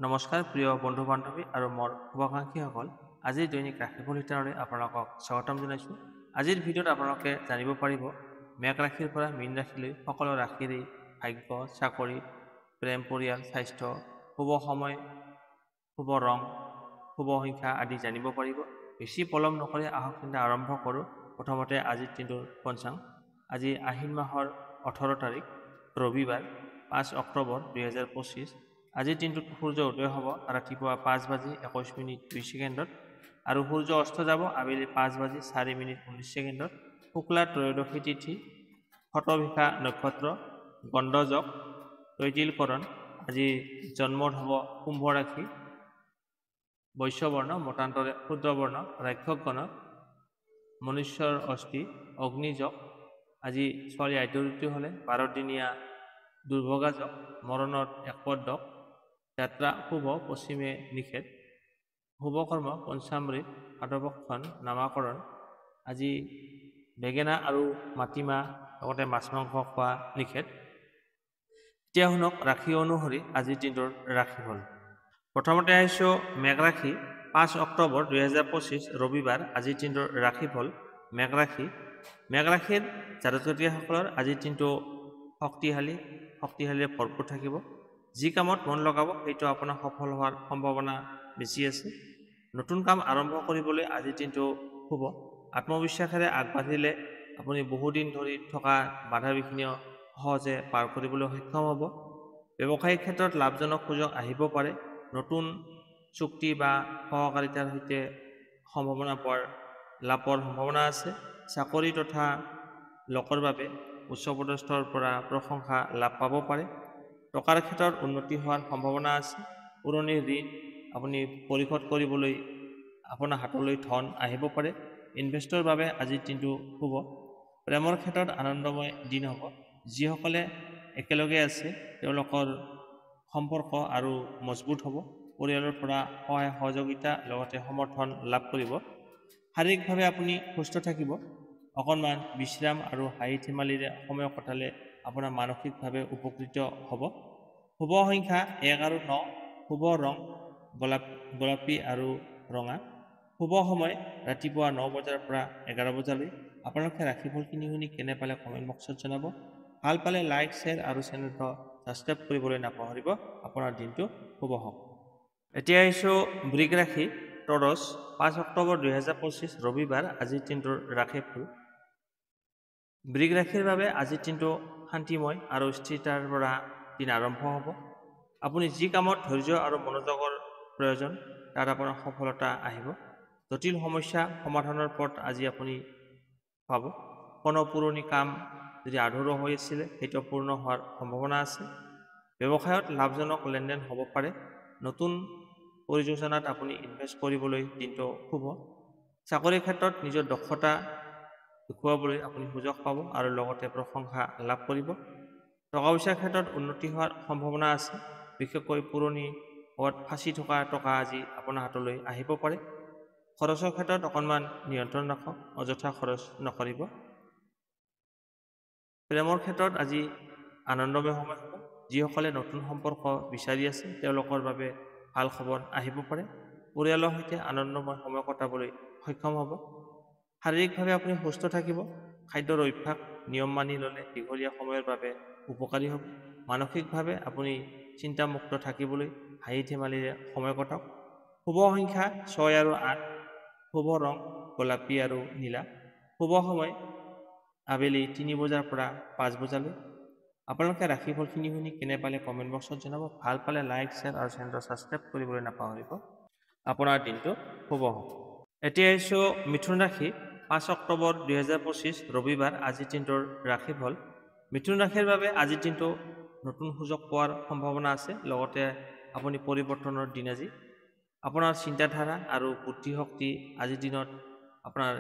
নমস্কাৰ প্ৰিয় বন্ধু বান্ধৱী আৰু মোৰ শুভাকাংক্ষীসকল আজিৰ দৈনিক ৰাশিফল হিতাৰলৈ আপোনালোকক স্বাগতম জনাইছোঁ। আজিৰ ভিডিঅ'ত আপোনালোকে জানিব পাৰিব মেঘ ৰাশিৰ পৰা মীন ৰাশিলৈ সকলো ৰাশিৰেই ভাগ্য, চাকৰি, প্ৰেম, পৰিয়াল, স্বাস্থ্য, শুভ সময়, শুভ ৰং, শুভ সংখ্যা আদি জানিব পাৰিব। বেছি পলম নকৰি আহক চিন্তা আৰম্ভ কৰোঁ। প্ৰথমতে আজিৰ দিনটোৰ পঞ্চাং। আজি আহিন মাহৰ 18 তাৰিখ ৰবিবাৰ 5 অক্টোবৰ 2025। আজিৰ দিনটোত সূৰ্য উদয় হ'ব ৰাতিপুৱা 5:21:02 আৰু সূৰ্য অস্ত যাব আবেলি 5:04:19। শুক্লা ত্ৰয়োদশী তিথি, শতভিষা নক্ষত্ৰ, গণ্ডযোগ, তৈতিলকৰণ। আজি জন্মত হ'ব কুম্ভ ৰাশি, বৈশ্যবৰ্ণ, মতান্তৰে শুদ্ৰবৰ্ণ, ৰাক্ষসগণত মনুষ্যৰ অস্থি, অগ্নিযোগ। আজি ছোৱালী আদ্যৱতী হ'লে 12 দিনীয়া দুৰ্ভগা যোগ, মৰণৰ একপদক, যাত্ৰা শুভ, পশ্চিমে নিষেধ, শুভকৰ্ম পঞ্চামৃত, সাধৱক্ষণ, নামাকৰণ। আজি বেঙেনা আৰু মাটিমাহ লগতে মাছ মাংস খোৱা নিষেধ। এতিয়া শুনক ৰাশি অনুসৰি আজিৰ দিনটোৰ ৰাশিফল। প্ৰথমতে আহিছোঁ মেঘ ৰাশি। 5 অক্টোবৰ 2025 ৰবিবাৰ আজিৰ দিনটোৰ ৰাশিফল। মেঘ ৰাশি। মেঘ ৰাশিৰ জাতক জাতিকাসকলৰ আজিৰ দিনটো শক্তিশালীৰে ভৰপূৰ থাকিব। যি কামত মন লগাব সেইটো আপোনাৰ সফল হোৱাৰ সম্ভাৱনা বেছি আছে। নতুন কাম আৰম্ভ কৰিবলৈ আজিৰ দিনটো শুভ। আত্মবিশ্বাসেৰে আগবাঢ়িলে আপুনি বহুদিন ধৰি থকা বাধা বিঘ্ন সহজে পাৰ কৰিবলৈ সক্ষম হ'ব। ব্যৱসায়িক ক্ষেত্ৰত লাভজনক সুযোগ আহিব পাৰে। নতুন চুক্তি বা সহকাৰিতাৰ সৈতে লাভৰ সম্ভাৱনা আছে। চাকৰি তথা লোকৰ বাবে উচ্চপদস্থৰ পৰা প্ৰশংসা লাভ পাব পাৰে। টকাৰ ক্ষেত্ৰত উন্নতি হোৱাৰ সম্ভাৱনা আছে। পুৰণি ঋণ আপুনি পৰিশোধ কৰিবলৈ আপোনাৰ হাতলৈ ধন আহিব পাৰে। ইনভেষ্টৰ বাবে আজিৰ দিনটো শুভ। প্ৰেমৰ ক্ষেত্ৰত আনন্দময় দিন হ'ব। যিসকলে একেলগে আছে তেওঁলোকৰ সম্পৰ্ক আৰু মজবুত হ'ব। পৰিয়ালৰ পৰা সহায় সহযোগিতা লগতে সমৰ্থন লাভ কৰিব। শাৰীৰিকভাৱে আপুনি সুস্থ থাকিব। অকণমান বিশ্ৰাম আৰু হাঁহি ধেমালিৰে সময় কটালে আপোনাৰ মানসিকভাৱে উপকৃত হ'ব। শুভ সংখ্যা 1 আৰু 9, শুভ ৰং গোলাপী আৰু ৰঙা। শুভ সময় ৰাতিপুৱা 9 বজাৰ পৰা 11 বজালৈ। আপোনালোকে ৰাশিফলখিনি শুনি কেনে পালে কমেণ্ট বক্সত জনাব। ভাল পালে লাইক, শ্বেয়াৰ আৰু চেনেলটো ছাবস্ক্ৰাইব কৰিবলৈ নাপাহৰিব। আপোনাৰ দিনটো শুভ হওক। এতিয়া আহিছোঁ বৃষ ৰাশি। 5 অক্টোবৰ 2025 ৰবিবাৰ আজিৰ দিনটোৰ ৰাশিফল। বৃষ ৰাশিৰ বাবে আজিৰ দিনটো শান্তিময় আৰু স্থিৰতাৰ পৰা দিন আৰম্ভ হ'ব। আপুনি যি কামত ধৈৰ্য আৰু মনোযোগৰ প্ৰয়োজন তাত আপোনাৰ সফলতা আহিব। জটিল সমস্যা সমাধানৰ পথ আজি আপুনি পাব। কোনো পুৰণি কাম যদি আধৰুৱা হৈ আছিলে সেইটো পূৰ্ণ হোৱাৰ সম্ভাৱনা আছে। ব্যৱসায়ত লাভজনক লেনদেন হ'ব পাৰে। নতুন পৰিযোজনাত আপুনি ইনভেষ্ট কৰিবলৈ দিনটো শুভ। চাকৰিৰ ক্ষেত্ৰত নিজৰ দক্ষতা দেখুৱাবলৈ আপুনি সুযোগ পাব আৰু লগতে প্ৰশংসা লাভ কৰিব। টকা পইচাৰ ক্ষেত্ৰত উন্নতি হোৱাৰ সম্ভাৱনা আছে। বিশেষকৈ পুৰণি ক'ৰবাত ফাঁচি থকা টকা আজি আপোনাৰ হাতলৈ আহিব পাৰে। খৰচৰ ক্ষেত্ৰত অকণমান নিয়ন্ত্ৰণ ৰাখক, অযথা খৰচ নকৰিব। প্ৰেমৰ ক্ষেত্ৰত আজি আনন্দময় সময় হ'ব। যিসকলে নতুন সম্পৰ্ক বিচাৰি আছে তেওঁলোকৰ বাবে ভাল খবৰ আহিব পাৰে। পৰিয়ালৰ সৈতে আনন্দময় সময় কটাবলৈ সক্ষম হ'ব। শাৰীৰিকভাৱে আপুনি সুস্থ থাকিব। খাদ্যৰ অভ্যাস নিয়ম মানি ল'লে দীঘলীয়া সময়ৰ বাবে উপকাৰী হ'ব। মানসিকভাৱে আপুনি চিন্তামুক্ত থাকিবলৈ হাঁহি ধেমালিৰে সময় কটাওক। শুভ সংখ্যা 6 আৰু 8, শুভ ৰং গোলাপী আৰু নীলা। শুভ সময় আবেলি 3 বজাৰ পৰা 5 বজালৈ। আপোনালোকে ৰাশিফলখিনি শুনি কেনে পালে কমেণ্ট বক্সত জনাব। ভাল পালে লাইক, শ্বেয়াৰ আৰু চেনেলটো ছাবস্ক্ৰাইব কৰিবলৈ নাপাহৰিব। আপোনাৰ দিনটো শুভ হওক। এতিয়া আহিছোঁ মিথুন ৰাশি। 5 অক্টোবৰ 2025 ৰবিবাৰ আজিৰ দিনটোৰ ৰাশিফল। মিথুন ৰাশিৰ বাবে আজিৰ দিনটো নতুন সুযোগ পোৱাৰ সম্ভাৱনা আছে। লগতে আপুনি পৰিৱৰ্তনৰ দিন আজি। আপোনাৰ চিন্তাধাৰা আৰু বুদ্ধিশক্তি আজিৰ দিনত আপোনাৰ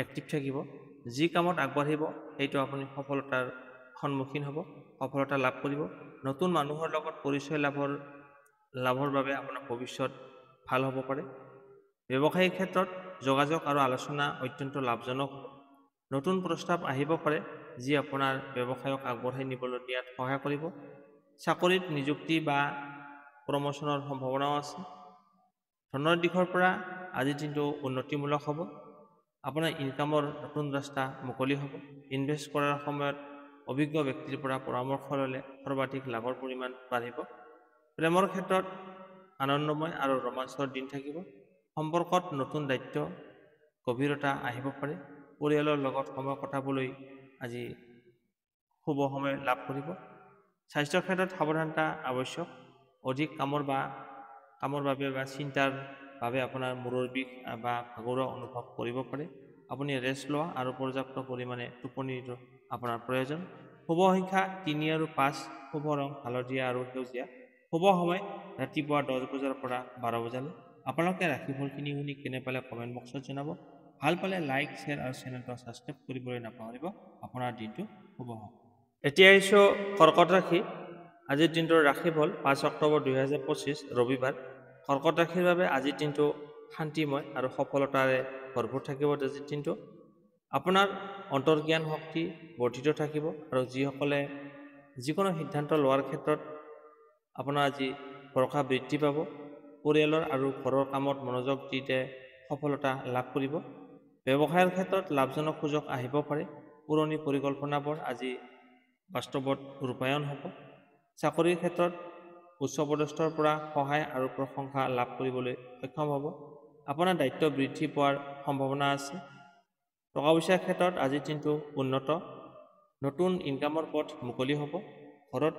এক্টিভ থাকিব। যি কামত আগবাঢ়িব সেইটো আপুনি সফলতাৰ সন্মুখীন হ'ব, সফলতা লাভ কৰিব। নতুন মানুহৰ লগত পৰিচয় লাভৰ বাবে আপোনাৰ ভৱিষ্যত ভাল হ'ব পাৰে। ব্যৱসায়িক ক্ষেত্ৰত যোগাযোগ আৰু আলোচনা অত্যন্ত লাভজনক হ'ব। নতুন প্ৰস্তাৱ আহিব পাৰে যি আপোনাৰ ব্যৱসায়ক আগবঢ়াই নিয়াত সহায় কৰিব। চাকৰিত নিযুক্তি বা প্ৰমোশ্যনৰ সম্ভাৱনাও আছে। ধনৰ দিশৰ পৰা আজিৰ দিনটো উন্নতিমূলক হ'ব। আপোনাৰ ইনকামৰ নতুন ৰাস্তা মুকলি হ'ব। ইনভেষ্ট কৰাৰ সময়ত অভিজ্ঞ ব্যক্তিৰ পৰা পৰামৰ্শ ল'লে সৰ্বাধিক লাভৰ পৰিমাণ বাঢ়িব। প্ৰেমৰ ক্ষেত্ৰত আনন্দময় আৰু ৰোমাঞ্চৰ দিন থাকিব। সম্পৰ্কত নতুন দায়িত্ব গভীৰতা আহিব পাৰে। পৰিয়ালৰ লগত সময় কটাবলৈ আজি শুভ সময় লাভ কৰিব। স্বাস্থ্যৰ ক্ষেত্ৰত সাৱধানতা আৱশ্যক। অধিক কামৰ বাবে বা চিন্তাৰ বাবে আপোনাৰ মূৰৰ বিষ বা ভাগৰুৱা অনুভৱ কৰিব পাৰে। আপুনি ৰেষ্ট লোৱা আৰু পৰ্যাপ্ত পৰিমাণে টোপনিৰ আপোনাৰ প্ৰয়োজন। শুভ সংখ্যা 3 আৰু 5, শুভ ৰং হালধীয়া আৰু সেউজীয়া। শুভ সময় ৰাতিপুৱা 10 বজাৰ পৰা 12 বজালৈ। আপোনালোকে ৰাশিফলখিনি শুনি কেনে পালে কমেণ্ট বক্সত জনাব। ভাল পালে লাইক, শ্বেয়াৰ আৰু চেনেলটো ছাবস্ক্ৰাইব কৰিবলৈ নাপাহৰিব। আপোনাৰ দিনটো শুভ হওক। এতিয়া আহিছোঁ কৰ্কট ৰাশি। আজিৰ দিনটোৰ ৰাশিফল 5 অক্টোবৰ 2025 ৰবিবাৰ। কৰ্কট ৰাশিৰ বাবে আজিৰ দিনটো শান্তিময় আৰু সফলতাৰে ভৰপূৰ থাকিব। আজিৰ দিনটো আপোনাৰ অন্তৰ্জ্ঞান শক্তি বৰ্ধিত থাকিব আৰু যিসকলে যিকোনো সিদ্ধান্ত লোৱাৰ ক্ষেত্ৰত আপোনাৰ আজি ভৰসা বৃদ্ধি পাব। পৰিয়ালৰ আৰু ঘৰৰ কামত মনোযোগ দিলে সফলতা লাভ কৰিব। ব্যৱসায়ৰ ক্ষেত্ৰত লাভজনক সুযোগ আহিব পাৰে। পুৰণি পৰিকল্পনাবোৰ আজি বাস্তৱত ৰূপায়ণ হ'ব। চাকৰিৰ ক্ষেত্ৰত উচ্চপদস্থৰ পৰা সহায় আৰু প্ৰশংসা লাভ কৰিবলৈ সক্ষম হ'ব। আপোনাৰ দায়িত্ব বৃদ্ধি পোৱাৰ সম্ভাৱনা আছে। টকা পইচাৰ ক্ষেত্ৰত আজিৰ দিনটো উন্নত। নতুন ইনকামৰ পথ মুকলি হ'ব। ঘৰত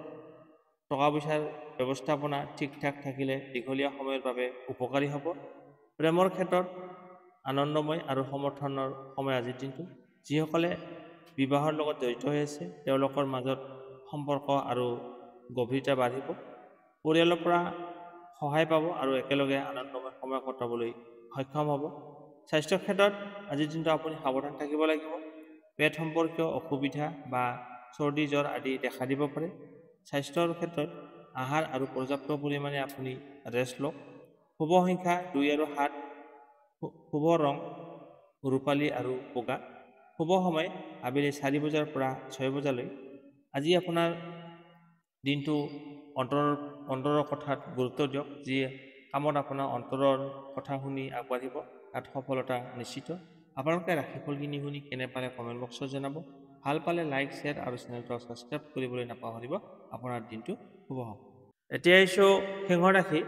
টকা পইচাৰ ব্যৱস্থাপনা ঠিক ঠাক থাকিলে দীঘলীয়া সময়ৰ বাবে উপকাৰী হ'ব। প্ৰেমৰ ক্ষেত্ৰত আনন্দময় আৰু সমৰ্থনৰ সময় আজিৰ দিনটো। যিসকলে বিবাহৰ লগত জড়িত হৈ আছে তেওঁলোকৰ মাজত সম্পৰ্ক আৰু গভীৰতা বাঢ়িব। পৰিয়ালৰ পৰা সহায় পাব আৰু একেলগে আনন্দময় সময় কটাবলৈ সক্ষম হ'ব। স্বাস্থ্যৰ ক্ষেত্ৰত আজিৰ দিনটো আপুনি সাৱধান থাকিব লাগিব। পেট সম্পৰ্কীয় অসুবিধা বা চৰ্দি জ্বৰ আদি দেখা দিব পাৰে। স্বাস্থ্যৰ ক্ষেত্ৰত আহাৰ আৰু পৰ্যাপ্ত পৰিমাণে আপুনি ৰেষ্ট লওক। শুভ সংখ্যা 2 আৰু 7, শুভ ৰং ৰূপালী আৰু বগা। শুভ সময় আবেলি 4 বজাৰ পৰা 6 বজালৈ। আজি আপোনাৰ দিনটো অন্তৰৰ কথাত গুৰুত্ব দিয়ক। যি কামত আপোনাৰ অন্তৰৰ কথা শুনি আগবাঢ়িব তাত সফলতা নিশ্চিত। আপোনালোকে ৰাশিফলখিনি শুনি কেনে পালে কমেণ্ট বক্সত জনাব। ভাল পালে লাইক, শ্বেয়াৰ আৰু চেনেলটো ছাবস্ক্ৰাইব কৰিবলৈ নাপাহৰিব। আপোনাৰ দিনটো শুভ হওক। এতিয়া আহিছোঁ সিংহ ৰাশি।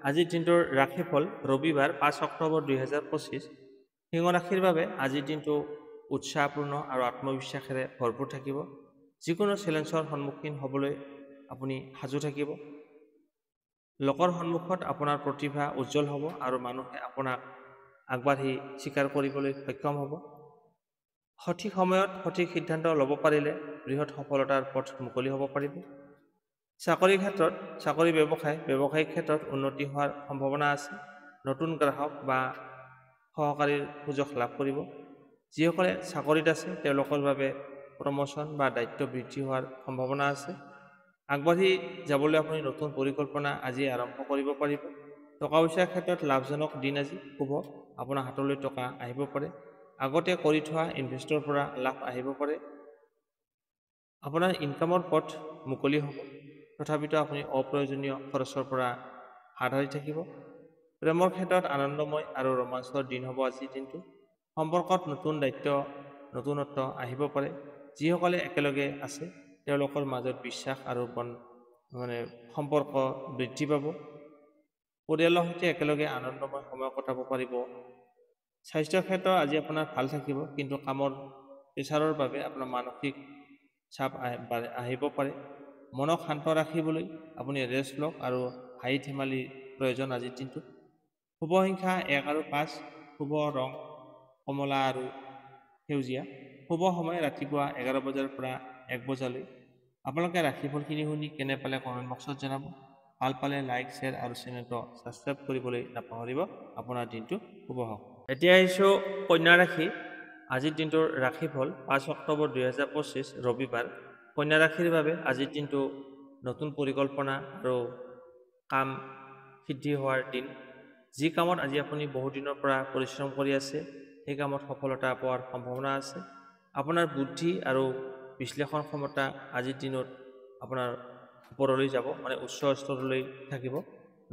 আজিৰ দিনটোৰ ৰাশিফল ৰবিবাৰ 5 অক্টোবৰ 2025। সিংহ ৰাশিৰ বাবে আজিৰ দিনটো উৎসাহপূৰ্ণ আৰু আত্মবিশ্বাসেৰে ভৰপূৰ থাকিব। যিকোনো চেলেঞ্জৰ সন্মুখীন হ'বলৈ আপুনি সাজু থাকিব। লোকৰ সন্মুখত আপোনাৰ প্ৰতিভা উজ্জ্বল হ'ব আৰু মানুহে আপোনাক আগবাঢ়ি স্বীকাৰ কৰিবলৈ সক্ষম হ'ব। সঠিক সময়ত সঠিক সিদ্ধান্ত ল'ব পাৰিলে বৃহৎ সফলতাৰ পথ মুকলি হ'ব পাৰিব। চাকৰিৰ ক্ষেত্ৰত ব্যৱসায়িক ক্ষেত্ৰত উন্নতি হোৱাৰ সম্ভাৱনা আছে। নতুন গ্ৰাহক বা সহকাৰীৰ সুযোগ লাভ কৰিব। যিসকলে চাকৰিত আছে তেওঁলোকৰ বাবে প্ৰমোশ্যন বা দায়িত্ব বৃদ্ধি হোৱাৰ সম্ভাৱনা আছে। আগবাঢ়ি যাবলৈ আপুনি নতুন পৰিকল্পনা আজি আৰম্ভ কৰিব পাৰিব। টকা পইচাৰ ক্ষেত্ৰত লাভজনক দিন আজি শুভ। আপোনাৰ হাতলৈ টকা আহিব পাৰে। আগতে কৰি থোৱা ইনভেষ্টৰ পৰা লাভ আহিব পাৰে। আপোনাৰ ইনকামৰ পথ মুকলি হ'ব। তথাপিতো আপুনি অপ্ৰয়োজনীয় খৰচৰ পৰা হাত সাৰি থাকিব। প্ৰেমৰ ক্ষেত্ৰত আনন্দময় আৰু ৰোমাঞ্চৰ দিন হ'ব আজিৰ দিনটো। সম্পৰ্কত নতুন দায়িত্ব নতুনত্ব আহিব পাৰে। যিসকলে একেলগে আছে তেওঁলোকৰ মাজত বিশ্বাস আৰু সম্পৰ্ক বৃদ্ধি পাব। পৰিয়ালৰ সৈতে একেলগে আনন্দময় সময় কটাব পাৰিব। স্বাস্থ্যৰ ক্ষেত্ৰত আজি আপোনাৰ ভাল থাকিব, কিন্তু কামৰ প্ৰেছাৰৰ বাবে আপোনাৰ মানসিক চাপ আহিব পাৰে। মনক শান্ত ৰাখিবলৈ আপুনি ৰেষ্ট লওক আৰু হাঁহি ধেমালিৰ প্ৰয়োজন আজিৰ দিনটোত। শুভ সংখ্যা 1 আৰু 5, শুভ ৰং কমলা আৰু সেউজীয়া। শুভ সময় ৰাতিপুৱা 11 বজাৰ পৰা 1 বজালৈ। আপোনালোকে ৰাশিফলখিনি শুনি কেনে পালে কমেণ্ট বক্সত জনাব। ভাল পালে লাইক, শ্বেয়াৰ আৰু চেনেলটো ছাবস্ক্ৰাইব কৰিবলৈ নাপাহৰিব। আপোনাৰ দিনটো শুভ হওক। এতিয়া আহিছোঁ কন্যা ৰাশি। আজিৰ দিনটোৰ ৰাশিফল 5 অক্টোবৰ 2025 ৰবিবাৰ। কন্যা ৰাশিৰ বাবে আজিৰ দিনটো নতুন পৰিকল্পনা আৰু কাম সিদ্ধি হোৱাৰ দিন। যি কামত আজি আপুনি বহুদিনৰ পৰা পৰিশ্ৰম কৰি আছে সেই কামত সফলতা পোৱাৰ সম্ভাৱনা আছে। আপোনাৰ বুদ্ধি আৰু বিশ্লেষণ ক্ষমতা আজিৰ দিনত আপোনাৰ ওপৰলৈ যাব, উচ্চ স্তৰলৈ থাকিব।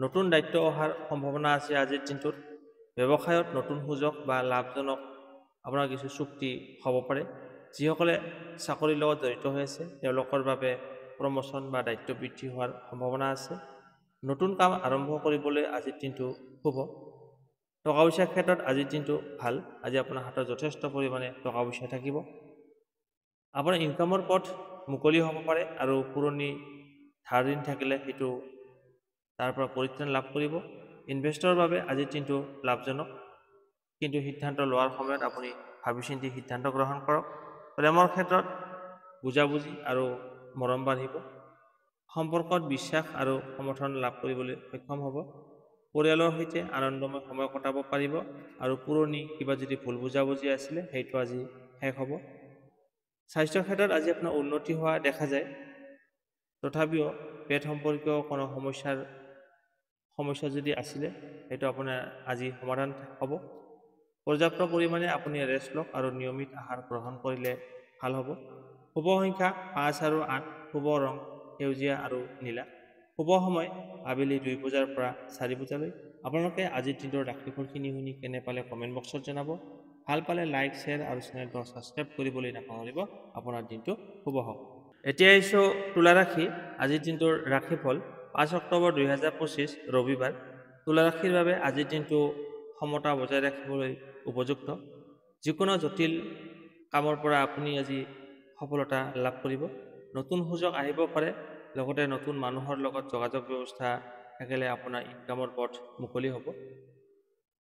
নতুন দায়িত্ব অহাৰ সম্ভাৱনা আছে আজিৰ দিনটোত। ব্যৱসায়ত নতুন সুযোগ বা লাভজনক আপোনাৰ কিছু চুক্তি হ'ব পাৰে। যিসকলে চাকৰিৰ লগত জড়িত হৈ আছে তেওঁলোকৰ বাবে প্ৰমোচন বা দায়িত্ব বৃদ্ধি হোৱাৰ সম্ভাৱনা আছে। নতুন কাম আৰম্ভ কৰিবলৈ আজিৰ দিনটো শুভ। টকা পইচাৰ ক্ষেত্ৰত আজিৰ দিনটো ভাল। আজি আপোনাৰ হাতত যথেষ্ট পৰিমাণে টকা পইচা থাকিব। আপোনাৰ ইনকামৰ পথ মুকলি হ'ব পাৰে আৰু পুৰণি ধাৰ ঋণ থাকিলে সেইটো তাৰ পৰা পৰিত্ৰাণ লাভ কৰিব। ইনভেষ্টৰৰ বাবে আজিৰ দিনটো লাভজনক, কিন্তু সিদ্ধান্ত লোৱাৰ সময়ত আপুনি ভাবি চিন্তি সিদ্ধান্ত গ্ৰহণ কৰক। প্ৰেমৰ ক্ষেত্ৰত বুজাবুজি আৰু মৰম বাঢ়িব। সম্পৰ্কত বিশ্বাস আৰু সমৰ্থন লাভ কৰিবলৈ সক্ষম হ'ব। পৰিয়ালৰ সৈতে আনন্দময় সময় কটাব পাৰিব আৰু পুৰণি কিবা যদি ভুল বুজাবুজি আছিলে সেইটো আজি শেষ হ'ব। স্বাস্থ্যৰ ক্ষেত্ৰত আজি আপোনাৰ উন্নতি হোৱা দেখা যায়। তথাপিও পেট সম্পৰ্কীয় কোনো সমস্যা যদি আছিলে সেইটো আপোনাৰ আজি সমাধান হ'ব। পৰ্যাপ্ত পৰিমাণে আপুনি ৰেষ্ট লওক আৰু নিয়মিত আহাৰ গ্ৰহণ কৰিলে ভাল হ'ব। শুভ সংখ্যা 5 আৰু 8, শুভ ৰং সেউজীয়া আৰু নীলা, শুভ সময় আবেলি 2 বজাৰ পৰা 4 বজালৈ। আপোনালোকে আজিৰ দিনটোৰ ৰাশিফলখিনি শুনি কেনে পালে কমেণ্ট বক্সত জনাব। ভাল পালে লাইক, শ্বেয়াৰ আৰু চেনেলটো ছাবস্ক্ৰাইব কৰিবলৈ নাপাহৰিব। আপোনাৰ দিনটো শুভ হওক। এতিয়া আহিছোঁ তুলা ৰাশি। আজিৰ দিনটোৰ ৰাশিফল 5 অক্টোবৰ 2025 ৰবিবাৰ। তুলা ৰাশিৰ বাবে আজিৰ দিনটো সমতা বজাই ৰাখিবলৈ উপযুক্ত। যিকোনো জটিল কামৰ পৰা আপুনি আজি সফলতা লাভ কৰিব। নতুন সুযোগ আহিব পাৰে, লগতে নতুন মানুহৰ লগত যোগাযোগ ব্যৱস্থা থাকিলে আপোনাৰ ইনকামৰ পথ মুকলি হ'ব।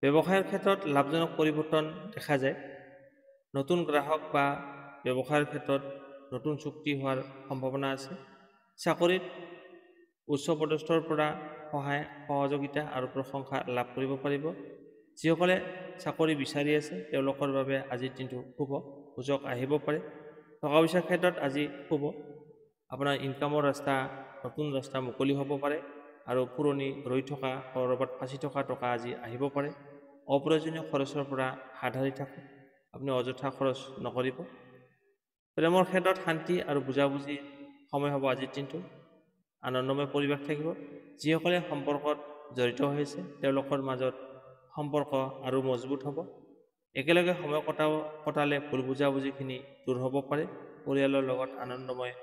ব্যৱসায়ৰ ক্ষেত্ৰত লাভজনক পৰিৱৰ্তন দেখা যায়। নতুন গ্ৰাহক বা ব্যৱসায়ৰ ক্ষেত্ৰত নতুন চুক্তি হোৱাৰ সম্ভাৱনা আছে। চাকৰিত উচ্চ পদস্থৰ পৰা সহযোগিতা আৰু প্ৰশংসা লাভ কৰিব পাৰিব। যিসকলে চাকৰি বিচাৰি আছে তেওঁলোকৰ বাবে আজিৰ দিনটো শুভ। সুযোগ আহিব পাৰে। টকা পইচাৰ ক্ষেত্ৰত আজি শুভ। আপোনাৰ ইনকামৰ নতুন ৰাস্তা মুকলি হ'ব পাৰে আৰু পুৰণি ৰৈ থকা ক'ৰবাত ফাঁচি থকা টকা আজি আহিব পাৰে। অপ্ৰয়োজনীয় খৰচৰ পৰা হাত সাৰি থাকক। আপুনি অযথা খৰচ নকৰিব। প্ৰেমৰ ক্ষেত্ৰত শান্তি আৰু বুজাবুজি সময় হ'ব আজিৰ দিনটো। আনন্দময় পৰিৱেশ থাকিব। যিসকলে সম্পৰ্কত জড়িত হৈছে তেওঁলোকৰ মাজত সম্পৰ্ক আৰু মজবুত হ'ব। একেলগে সময় কটালে ভুল বুজাবুজিখিনি দূৰ হ'ব পাৰে। পৰিয়ালৰ লগত আনন্দময়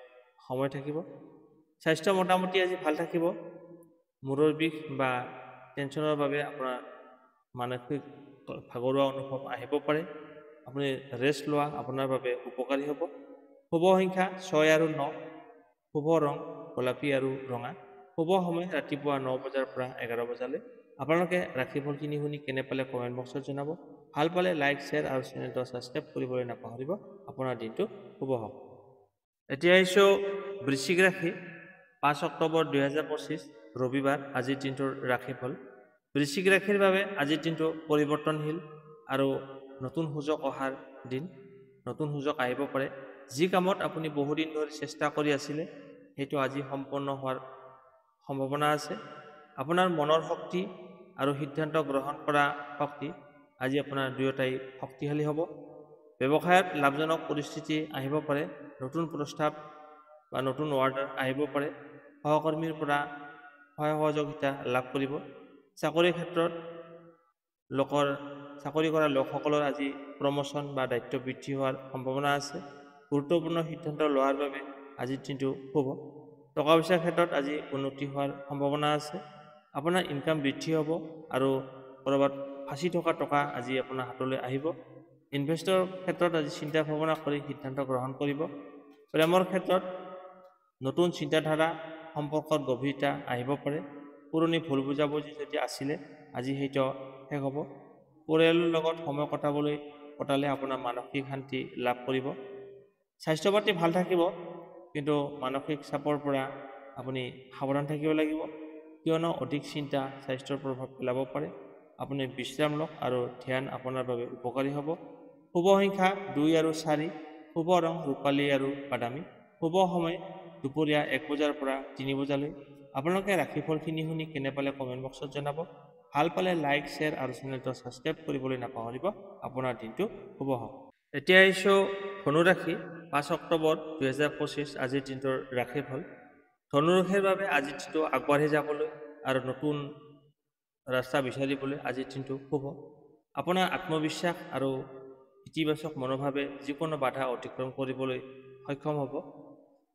সময় থাকিব। স্বাস্থ্য মোটামুটি আজি ভাল থাকিব। মূৰৰ বিষ বা টেনশ্যনৰ বাবে আপোনাৰ মানসিক ভাগৰুৱা অনুভৱ আহিব পাৰে। আপুনি ৰেষ্ট লোৱা আপোনাৰ বাবে উপকাৰী হ'ব। শুভ সংখ্যা 6 আৰু 9, শুভ ৰং গোলাপী আৰু ৰঙা, শুভ সময় ৰাতিপুৱা 9 বজাৰ পৰা 11 বজালৈ। আপোনালোকে ৰাশিফলখিনি শুনি কেনে পালে কমেণ্ট বক্সত জনাব। ভাল পালে লাইক, শ্বেয়াৰ আৰু চেনেলটো ছাবস্ক্ৰাইব কৰিবলৈ নাপাহৰিব। আপোনাৰ দিনটো শুভ হওক। এতিয়া আহিছোঁ বৃশ্চিক ৰাশি। 5 অক্টোবৰ 2025 ৰবিবাৰ আজিৰ দিনটোৰ ৰাশিফল। বৃশ্চিক ৰাশিৰ বাবে আজিৰ দিনটো পৰিৱৰ্তনশীল আৰু নতুন সুযোগ অহাৰ দিন। নতুন সুযোগ আহিব পাৰে। যি কামত আপুনি বহুদিন ধৰি চেষ্টা কৰি আছিলে সেইটো আজি সম্পূৰ্ণ হোৱাৰ সম্ভাৱনা আছে। আপোনাৰ মনৰ শক্তি আৰু সিদ্ধান্ত গ্ৰহণ কৰা শক্তি আজি আপোনাৰ দুয়োটাই শক্তিশালী হ'ব। ব্যৱসায়ত লাভজনক পৰিস্থিতি আহিব পাৰে। নতুন প্ৰস্তাৱ বা নতুন অৰ্ডাৰ আহিব পাৰে। সহকৰ্মীৰ পৰা সহযোগিতা লাভ কৰিব। চাকৰিৰ ক্ষেত্ৰত চাকৰি কৰা লোকসকলৰ আজি প্ৰমোচন বা দায়িত্ব বৃদ্ধি হোৱাৰ সম্ভাৱনা আছে। গুৰুত্বপূৰ্ণ সিদ্ধান্ত লোৱাৰ বাবে আজিৰ দিনটো শুভ। টকা পইচাৰ ক্ষেত্ৰত আজি উন্নতি হোৱাৰ সম্ভাৱনা আছে। আপোনাৰ ইনকাম বৃদ্ধি হ'ব আৰু ক'ৰবাত ফাঁচি থকা টকা আজি আপোনাৰ হাতলৈ আহিব। ইনভেষ্টৰ ক্ষেত্ৰত আজি চিন্তা ভাৱনা কৰি সিদ্ধান্ত গ্ৰহণ কৰিব। প্ৰেমৰ ক্ষেত্ৰত নতুন চিন্তাধাৰা, সম্পৰ্কত গভীৰতা আহিব পাৰে। পুৰণি ভুল বুজাবুজি যদি আছিলে আজি সেইটো শেষ হ'ব। পৰিয়ালৰ লগত সময় কটালে আপোনাৰ মানসিক শান্তি লাভ কৰিব। স্বাস্থ্য পাতি ভাল থাকিব, কিন্তু মানসিক চাপৰ পৰা আপুনি সাৱধান থাকিব লাগিব, কিয়নো অধিক চিন্তা স্বাস্থ্যৰ প্ৰভাৱ পেলাব পাৰে। আপুনি বিশ্ৰাম লওক আৰু ধ্যান আপোনাৰ বাবে উপকাৰী হ'ব। শুভ সংখ্যা 2 আৰু 4, শুভ ৰং ৰূপালী আৰু বাদামী, শুভ সময় দুপৰীয়া 1 বজাৰ পৰা 3 বজালৈ। আপোনালোকে ৰাশিফলখিনি শুনি কেনে পালে কমেণ্ট বক্সত জনাব। ভাল পালে লাইক, শ্বেয়াৰ আৰু চেনেলটো ছাবস্ক্ৰাইব কৰিবলৈ নাপাহৰিব। আপোনাৰ দিনটো শুভ হওক। এতিয়া আহিছোঁ ধনু ৰাশি। 5 অক্টোবৰ 2025 আজিৰ দিনটোৰ ৰাশিফল। ধনু ৰাশিৰ বাবে আজিৰ দিনটো আগবাঢ়ি যাবলৈ আৰু নতুন ৰাস্তা বিচাৰিবলৈ আজিৰ দিনটো শুভ। আপোনাৰ আত্মবিশ্বাস আৰু ইতিবাচক মনোভাৱে যিকোনো বাধা অতিক্ৰম কৰিবলৈ সক্ষম হ'ব।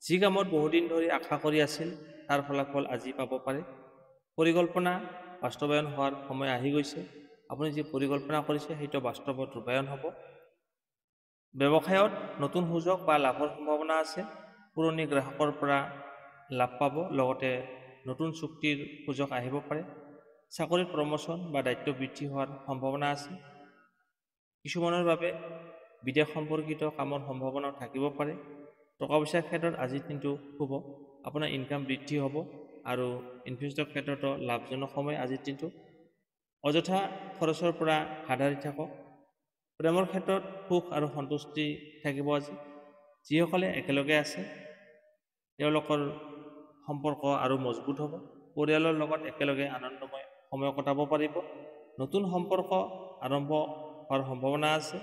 যি কামত বহুদিন ধৰি আশা কৰি আছিল তাৰ ফলাফল আজি পাব পাৰে। পৰিকল্পনা বাস্তৱায়ন হোৱাৰ সময় আহি গৈছে। আপুনি যি পৰিকল্পনা কৰিছে সেইটো বাস্তৱত ৰূপায়ণ হ'ব। ব্যৱসায়ত নতুন সুযোগ বা লাভৰ সম্ভাৱনা আছে। পুৰণি গ্ৰাহকৰ পৰা লাভ পাব, লগতে নতুন চুক্তিৰ সুযোগ আহিব পাৰে। চাকৰিত প্ৰমোচন বা দায়িত্ব বৃদ্ধি হোৱাৰ সম্ভাৱনা আছে। কিছুমানৰ বাবে বিদেশ সম্পৰ্কিত কামৰ সম্ভাৱনাও থাকিব পাৰে। টকা পইচাৰ ক্ষেত্ৰত আজিৰ দিনটো শুভ। আপোনাৰ ইনকাম বৃদ্ধি হ'ব আৰু ইনভেষ্টৰ ক্ষেত্ৰতো লাভজনক সময় আজিৰ দিনটো। অযথা খৰচৰ পৰা হাত সাৰি থাকক। প্ৰেমৰ ক্ষেত্ৰত সুখ আৰু সন্তুষ্টি থাকিব আজি। যিসকলে একেলগে আছে তেওঁলোকৰ সম্পৰ্ক আৰু মজবুত হ'ব। পৰিয়ালৰ লগত একেলগে আনন্দময় সময় কটাব পাৰিব। নতুন সম্পৰ্ক আৰম্ভ হোৱাৰ সম্ভাৱনা আছে।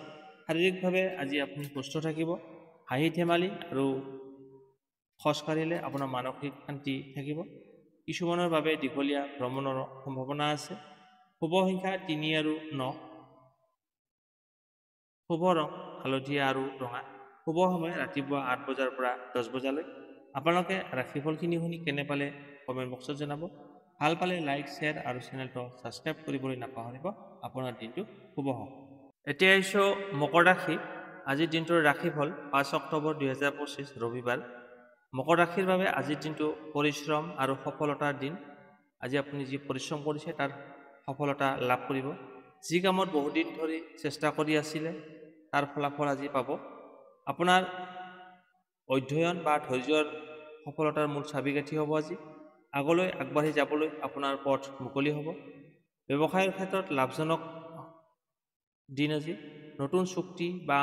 শাৰীৰিকভাৱে আজি আপুনি সুস্থ থাকিব। হাঁহি ধেমালি আৰু খোজ কাঢ়িলে আপোনাৰ মানসিক শান্তি থাকিব। কিছুমানৰ বাবে দীঘলীয়া ভ্ৰমণৰ সম্ভাৱনা আছে। শুভ সংখ্যা 3 আৰু 9। শুভ ৰং হালধীয়া আৰু ৰঙা। শুভ সময় ৰাতিপুৱা 8 বজাৰ পৰা 10 বজালৈ। আপোনালোকে ৰাশিফলখিনি শুনি কেনে পালে কমেণ্ট বক্সত জনাব। ভাল পালে লাইক, শ্বেয়াৰ আৰু চেনেলটো ছাবস্ক্ৰাইব কৰিবলৈ নাপাহৰিব। আপোনাৰ দিনটো শুভ হওক। এতিয়া আহিছোঁ মকৰ ৰাশি। আজিৰ দিনটোৰ ৰাশিফল 5 অক্টোবৰ 2025 ৰবিবাৰ। মকৰ ৰাশিৰ বাবে আজিৰ দিনটো পৰিশ্ৰম আৰু সফলতাৰ দিন। আজি আপুনি যি পৰিশ্ৰম কৰিছে তাৰ সফলতা লাভ কৰিব। যি কামত বহুদিন ধৰি চেষ্টা কৰি আছিলে তাৰ ফলাফল আজি পাব। আপোনাৰ অধ্যয়ন বা ধৈৰ্যৰ সফলতাৰ মূল চাবিকাঠি হ'ব আজি। আগলৈ আগবাঢ়ি যাবলৈ আপোনাৰ পথ মুকলি হ'ব। ব্যৱসায়ৰ ক্ষেত্ৰত লাভজনক দিন আজি। নতুন চুক্তি বা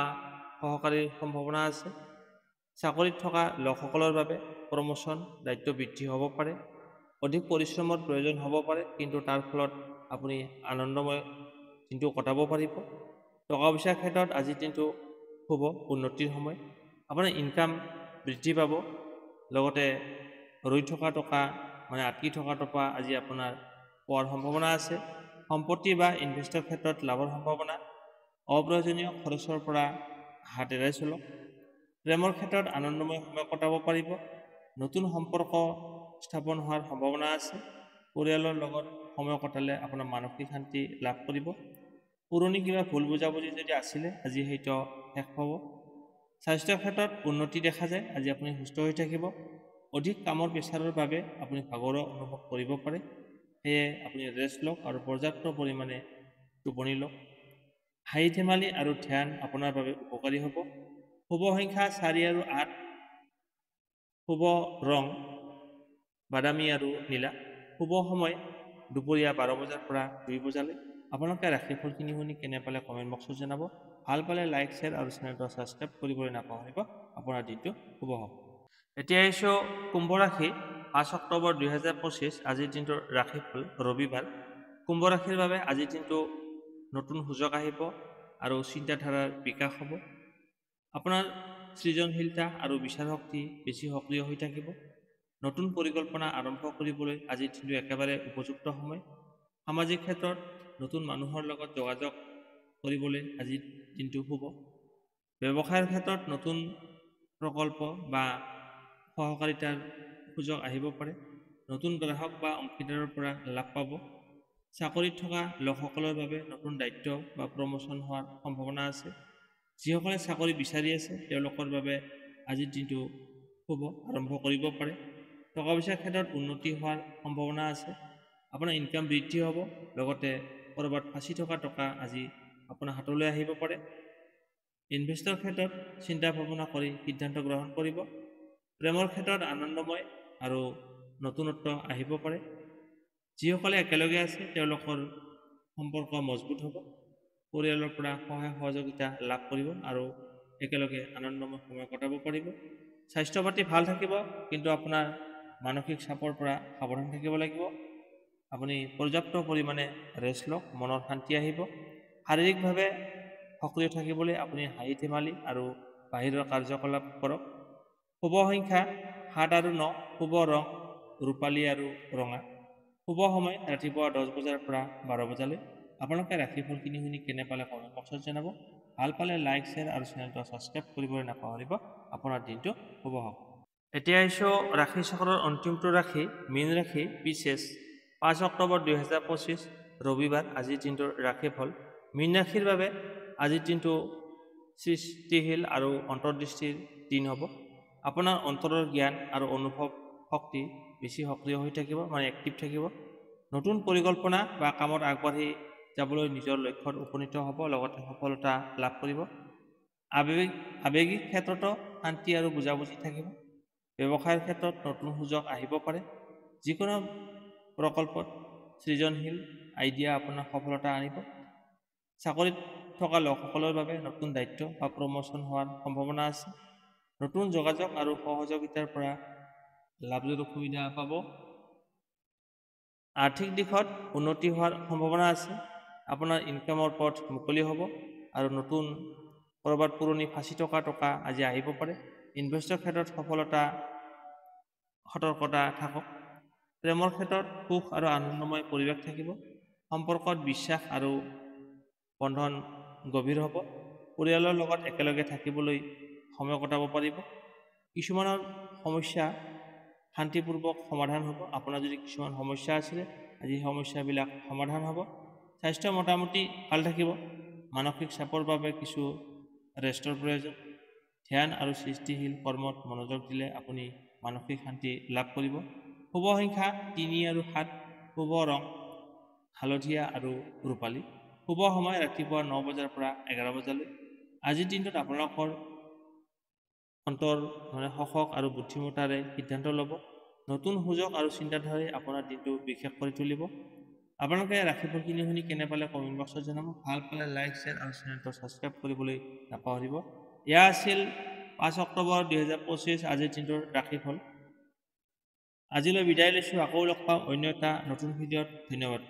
সহকাৰীৰ সম্ভাৱনা আছে। চাকৰিত থকা লোকসকলৰ বাবে প্ৰমোচন, দায়িত্ব বৃদ্ধি হ'ব পাৰে। অধিক পৰিশ্ৰমৰ প্ৰয়োজন হ'ব পাৰে, কিন্তু তাৰ ফলত আপুনি আনন্দময় দিনটো কটাব পাৰিব। টকা পইচাৰ ক্ষেত্ৰত আজিৰ দিনটো শুভ, উন্নতিৰ সময়। আপোনাৰ ইনকাম বৃদ্ধি পাব, লগতে ৰৈ থকা টকা আটকি থকা টকা আজি আপোনাৰ পোৱাৰ সম্ভাৱনা আছে। সম্পত্তি বা ইনভেষ্টৰ ক্ষেত্ৰত লাভৰ সম্ভাৱনা। অপ্ৰয়োজনীয় খৰচৰ পৰা হাত এৰাই চলক। প্ৰেমৰ ক্ষেত্ৰত আনন্দময় সময় কটাব পাৰিব। নতুন সম্পৰ্ক স্থাপন হোৱাৰ সম্ভাৱনা আছে। পৰিয়ালৰ লগত সময় কটালে আপোনাৰ মানসিক শান্তি লাভ কৰিব। পুৰণি কিবা ভুল বুজাবুজি যদি আছিলে আজি সেইটো শেষ হ'ব। স্বাস্থ্যৰ ক্ষেত্ৰত উন্নতি দেখা যায়। আজি আপুনি সুস্থ হৈ থাকিব। অধিক কামৰ প্ৰেছাৰৰ বাবে আপুনি ভাগৰুৱা অনুভৱ কৰিব পাৰে। সেয়ে আপুনি ৰেষ্ট লওক আৰু পৰ্যাপ্ত পৰিমাণে টোপনি লওক। হাঁহি ধেমালি আৰু ধ্যান আপোনাৰ বাবে উপকাৰী হ'ব। শুভ সংখ্যা 4 আৰু 8। শুভ ৰং বাদামী আৰু নীলা। শুভ সময় দুপৰীয়া 12 বজাৰ পৰা 2 বজালৈ। আপোনালোকে ৰাশিফলখিনি শুনি কেনে পালে কমেণ্ট বক্সত জনাব। ভাল পালে লাইক, শ্বেয়াৰ আৰু চেনেলটো ছাবস্ক্ৰাইব কৰিবলৈ নাপাহৰিব। আপোনাৰ দিনটো শুভ হওক। এতিয়া আহিছোঁ কুম্ভ ৰাশি। 5 অক্টোবৰ 2025 আজিৰ দিনটোৰ ৰাশিফল ৰবিবাৰ। কুম্ভ ৰাশিৰ বাবে আজিৰ দিনটো নতুন সুযোগ আহিব আৰু চিন্তাধাৰাৰ বিকাশ হ'ব। আপোনাৰ সৃজনশীলতা আৰু বিচাৰ শক্তি বেছি সক্ৰিয় হৈ থাকিব। নতুন পৰিকল্পনা আৰম্ভ কৰিবলৈ আজিৰ দিনটো একেবাৰে উপযুক্ত সময়। সামাজিক ক্ষেত্ৰত নতুন মানুহৰ লগত যোগাযোগ কৰিবলৈ আজিৰ দিনটো শুভ। ব্যৱসায়ৰ ক্ষেত্ৰত নতুন প্ৰকল্প বা সহকাৰিতাৰ সুযোগ আহিব পাৰে। নতুন গ্ৰাহক বা অংশীদাৰৰ পৰা লাভ পাব। চাকৰিত থকা লোকসকলৰ বাবে নতুন দায়িত্ব বা প্ৰমোচন হোৱাৰ সম্ভাৱনা আছে। যিসকলে চাকৰি বিচাৰি আছে তেওঁলোকৰ বাবে আজিৰ দিনটো শুভ, আৰম্ভ কৰিব পাৰে। টকা পইচাৰ ক্ষেত্ৰত উন্নতি হোৱাৰ সম্ভাৱনা আছে। আপোনাৰ ইনকাম বৃদ্ধি হ'ব, লগতে ক'ৰবাত ফাঁচি থকা টকা আজি আপোনাৰ হাতলৈ আহিব পাৰে। ইনভেষ্টৰ ক্ষেত্ৰত চিন্তা ভাৱনা কৰি সিদ্ধান্ত গ্ৰহণ কৰিব। প্ৰেমৰ ক্ষেত্ৰত আনন্দময় আৰু নতুনত্ব আহিব পাৰে। যিসকলে একেলগে আছে তেওঁলোকৰ সম্পৰ্ক মজবুত হ'ব। পৰিয়ালৰ পৰা সহায় সহযোগিতা লাভ কৰিব আৰু একেলগে আনন্দময় সময় কটাব পাৰিব। স্বাস্থ্য পাতি ভাল থাকিব, কিন্তু আপোনাৰ মানসিক চাপৰ পৰা সাৱধান থাকিব লাগিব। আপুনি পৰ্যাপ্ত পৰিমাণে ৰেষ্ট লওক, মনৰ শান্তি আহিব। শাৰীৰিকভাৱে সক্ৰিয় থাকিবলৈ আপুনি হাঁহি ধেমালি আৰু বাহিৰৰ কাৰ্যকলাপ কৰক। শুভ সংখ্যা 7 আৰু 9। শুভ ৰং ৰূপালী আৰু ৰঙা। শুভ সময় ৰাতিপুৱা 10 বজাৰ পৰা 12 বজালৈ। আপোনালোকে ৰাশিফলখিনি শুনি কেনে পালে কমেণ্ট বক্সত জনাব। ভাল পালে লাইক, শ্বেয়াৰ আৰু চেনেলটো ছাবস্ক্ৰাইব কৰিবলৈ নাপাহৰিব। আপোনাৰ দিনটো শুভ হওক। এতিয়া আহিছোঁ ৰাশি চক্ৰৰ অন্তিমটো ৰাশি মীন ৰাশি বিশেষ 5 অক্টোবৰ 2025 ৰবিবাৰ আজিৰ দিনটোৰ ৰাশিফল। মীন ৰাশিৰ বাবে আজিৰ দিনটো সৃষ্টিশীল আৰু অন্তৰ্দৃষ্টিৰ দিন হ'ব। আপোনাৰ অন্তৰৰ জ্ঞান আৰু অনুভৱ শক্তি বেছি সক্ৰিয় হৈ থাকিব, এক্টিভ থাকিব। নতুন পৰিকল্পনা বা কামত আগবাঢ়ি যাবলৈ নিজৰ লক্ষ্যত উপনীত হ'ব, লগতে সফলতা লাভ কৰিব। আৱেগিক ক্ষেত্ৰতো শান্তি আৰু বুজাবুজি থাকিব। ব্যৱসায়ৰ ক্ষেত্ৰত নতুন সুযোগ আহিব পাৰে। যিকোনো প্ৰকল্পত সৃজনশীল আইডিয়া আপোনাৰ সফলতা আনিব। চাকৰিত থকা লোকসকলৰ বাবে নতুন দায়িত্ব বা প্ৰমোচন হোৱাৰ সম্ভাৱনা আছে। নতুন যোগাযোগ আৰু সহযোগিতাৰ পৰা লাভজনক সুবিধা পাব। আৰ্থিক দিশত উন্নতি হোৱাৰ সম্ভাৱনা আছে। আপোনাৰ ইনকামৰ পথ মুকলি হ'ব আৰু নতুন ক'ৰবাত পুৰণি ফাঁচি থকা টকা আজি আহিব পাৰে। ইনভেষ্টৰ ক্ষেত্ৰত সতৰ্কতা থাকক। প্ৰেমৰ ক্ষেত্ৰত সুখ আৰু আনন্দময় পৰিৱেশ থাকিব। সম্পৰ্কত বিশ্বাস আৰু বন্ধন গভীৰ হ'ব। পৰিয়ালৰ লগত একেলগে থাকিবলৈ সময় কটাব পাৰিব। কিছুমানৰ সমস্যা শান্তিপূৰ্বক সমাধান হ'ব। আপোনাৰ যদি কিছুমান সমস্যা আছিলে আজি সমস্যাবিলাক সমাধান হ'ব। স্বাস্থ্য মোটামুটি ভাল থাকিব। মানসিক চাপৰ বাবে কিছু ৰেষ্টৰ প্ৰয়োজন। ধ্যান আৰু সৃষ্টিশীল কৰ্মত মনোযোগ দিলে আপুনি মানসিক শান্তি লাভ কৰিব। শুভ সংখ্যা 3 আৰু 7। শুভ ৰং হালধীয়া আৰু ৰূপালী। শুভ সময় ৰাতিপুৱা 9 বজাৰ পৰা 11 বজালৈ। আজিৰ দিনটোত আপোনালোকৰ সাহস আৰু বুদ্ধিমত্তাৰে সিদ্ধান্ত ল'ব। নতুন সুযোগ আৰু চিন্তাধাৰাই আপোনাৰ দিনটো বিশেষ কৰি তুলিব। আপোনালোকে ৰাশিফলখিনি শুনি কেনে পালে কমেণ্ট বক্সত জনাব। ভাল পালে লাইক, শ্বেয়াৰ আৰু চেনেলটো ছাবস্ক্ৰাইব কৰিবলৈ নাপাহৰিব। এয়া আছিল 5 অক্টোবৰ 2025 আজিৰ দিনটোৰ ৰাশিফল। আজিলৈ বিদায় লৈছোঁ। আকৌ লগ পাম অন্য এটা নতুন ভিডিঅ'ত। ধন্যবাদ।